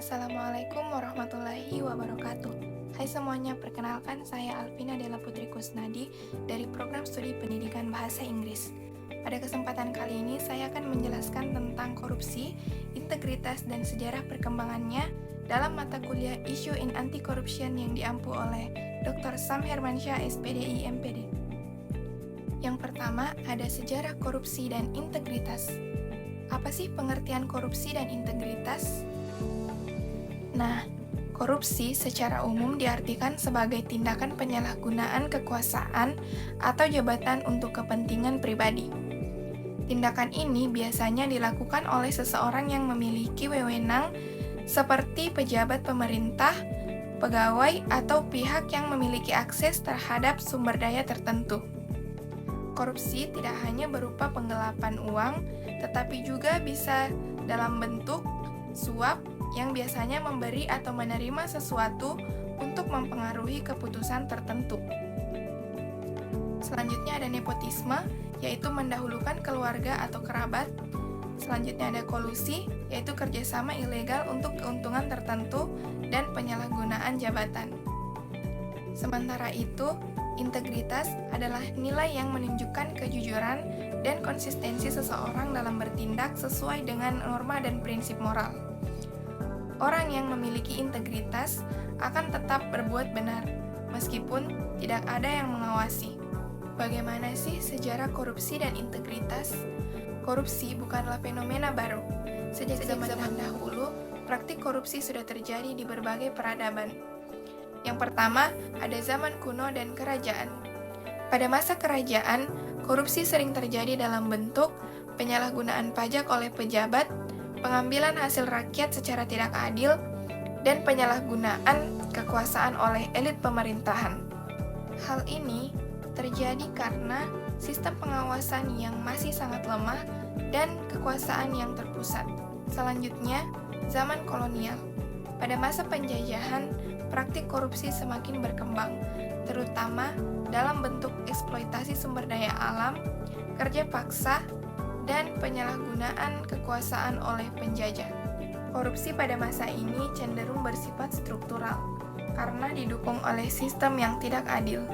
Assalamualaikum warahmatullahi wabarakatuh. Hai semuanya, perkenalkan saya Alvina Della Putri Kusnadi dari Program Studi Pendidikan Bahasa Inggris. Pada kesempatan kali ini saya akan menjelaskan tentang korupsi, integritas, dan sejarah perkembangannya dalam mata kuliah Issue in Anti-Corruption yang diampu oleh Dr. Sam Hermansyah, SPDI, MPD. Yang pertama, ada sejarah korupsi dan integritas. Apa sih pengertian korupsi dan integritas? Nah, korupsi secara umum diartikan sebagai tindakan penyalahgunaan kekuasaan atau jabatan untuk kepentingan pribadi. Tindakan ini biasanya dilakukan oleh seseorang yang memiliki wewenang seperti pejabat pemerintah, pegawai, atau pihak yang memiliki akses terhadap sumber daya tertentu. Korupsi tidak hanya berupa penggelapan uang, tetapi juga bisa dalam bentuk suap yang biasanya memberi atau menerima sesuatu untuk mempengaruhi keputusan tertentu. Selanjutnya ada nepotisme, yaitu mendahulukan keluarga atau kerabat. Selanjutnya ada kolusi, yaitu kerjasama ilegal untuk keuntungan tertentu dan penyalahgunaan jabatan. Sementara itu, integritas adalah nilai yang menunjukkan kejujuran dan konsistensi seseorang dalam bertindak sesuai dengan norma dan prinsip moral. Orang yang memiliki integritas akan tetap berbuat benar, meskipun tidak ada yang mengawasi. Bagaimana sih sejarah korupsi dan integritas? Korupsi bukanlah fenomena baru. Sejak zaman dahulu, praktik korupsi sudah terjadi di berbagai peradaban. Yang pertama, ada zaman kuno dan kerajaan. Pada masa kerajaan, korupsi sering terjadi dalam bentuk penyalahgunaan pajak oleh pejabat, pengambilan hasil rakyat secara tidak adil, dan penyalahgunaan kekuasaan oleh elit pemerintahan. Hal ini terjadi karena sistem pengawasan yang masih sangat lemah dan kekuasaan yang terpusat. Selanjutnya, zaman kolonial. Pada masa penjajahan, praktik korupsi semakin berkembang, terutama dalam bentuk eksploitasi sumber daya alam, kerja paksa, dan penyalahgunaan kekuasaan oleh penjajah. Korupsi pada masa ini cenderung bersifat struktural karena didukung oleh sistem yang tidak adil.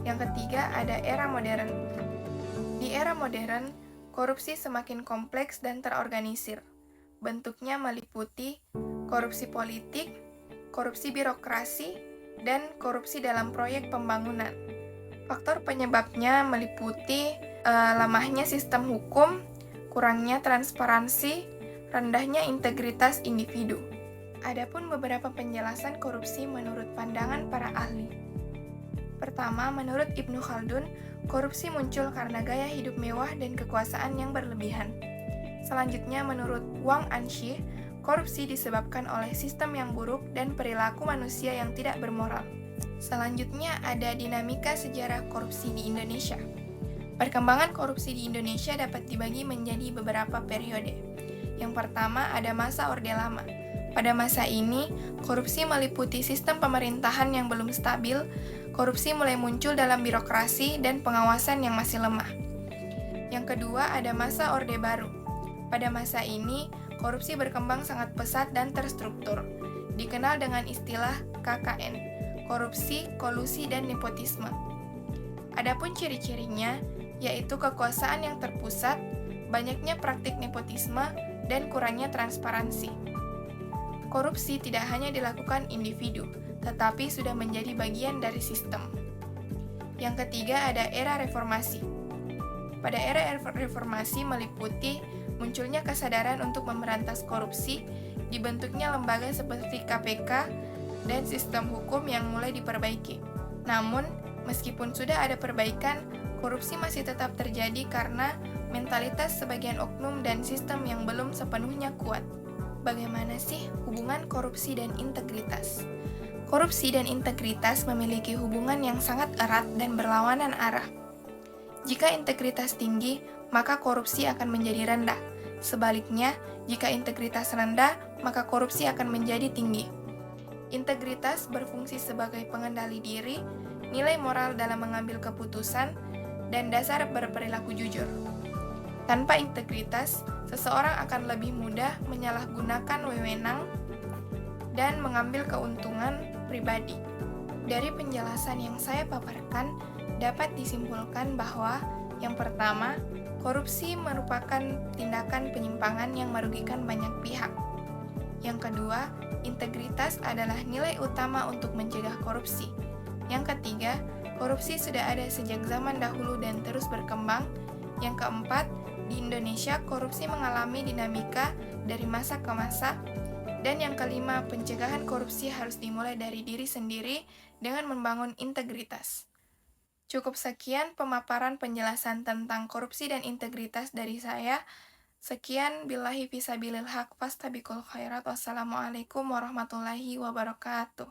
Yang ketiga, ada era modern. Di era modern, korupsi semakin kompleks dan terorganisir. Bentuknya meliputi korupsi politik, korupsi birokrasi, dan korupsi dalam proyek pembangunan. Faktor penyebabnya meliputi lemahnya sistem hukum, kurangnya transparansi, rendahnya integritas individu. Adapun beberapa penjelasan korupsi menurut pandangan para ahli. Pertama, menurut Ibnu Khaldun, korupsi muncul karena gaya hidup mewah dan kekuasaan yang berlebihan. Selanjutnya, menurut Wang Anshi, korupsi disebabkan oleh sistem yang buruk dan perilaku manusia yang tidak bermoral. Selanjutnya, ada dinamika sejarah korupsi di Indonesia. Perkembangan korupsi di Indonesia dapat dibagi menjadi beberapa periode. Yang pertama, ada masa Orde Lama. Pada masa ini, korupsi meliputi sistem pemerintahan yang belum stabil, korupsi mulai muncul dalam birokrasi dan pengawasan yang masih lemah. Yang kedua, ada masa Orde Baru. Pada masa ini, korupsi berkembang sangat pesat dan terstruktur, dikenal dengan istilah KKN, korupsi, kolusi, dan nepotisme. Adapun ciri-cirinya, yaitu kekuasaan yang terpusat, banyaknya praktik nepotisme, dan kurangnya transparansi. Korupsi tidak hanya dilakukan individu, tetapi sudah menjadi bagian dari sistem. Yang ketiga, ada era reformasi. Pada era reformasi meliputi munculnya kesadaran untuk memberantas korupsi, dibentuknya lembaga seperti KPK, dan sistem hukum yang mulai diperbaiki. Namun, meskipun sudah ada perbaikan, korupsi masih tetap terjadi karena mentalitas sebagian oknum dan sistem yang belum sepenuhnya kuat. Bagaimana sih hubungan korupsi dan integritas? Korupsi dan integritas memiliki hubungan yang sangat erat dan berlawanan arah. Jika integritas tinggi, maka korupsi akan menjadi rendah. Sebaliknya, jika integritas rendah, maka korupsi akan menjadi tinggi. Integritas berfungsi sebagai pengendali diri, nilai moral dalam mengambil keputusan, dan dasar berperilaku jujur. Tanpa integritas, seseorang akan lebih mudah menyalahgunakan wewenang, dan mengambil keuntungan pribadi. Dari penjelasan yang saya paparkan, dapat disimpulkan bahwa yang pertama, korupsi merupakan tindakan penyimpangan yang merugikan banyak pihak. Yang kedua, integritas adalah nilai utama untuk mencegah korupsi. Yang ketiga, korupsi sudah ada sejak zaman dahulu dan terus berkembang. Yang keempat, di Indonesia korupsi mengalami dinamika dari masa ke masa. Dan yang kelima, pencegahan korupsi harus dimulai dari diri sendiri dengan membangun integritas. Cukup sekian pemaparan penjelasan tentang korupsi dan integritas dari saya. Sekian, billahi fisabilil haq, fastabiqul khairat. Wassalamualaikum warahmatullahi wabarakatuh.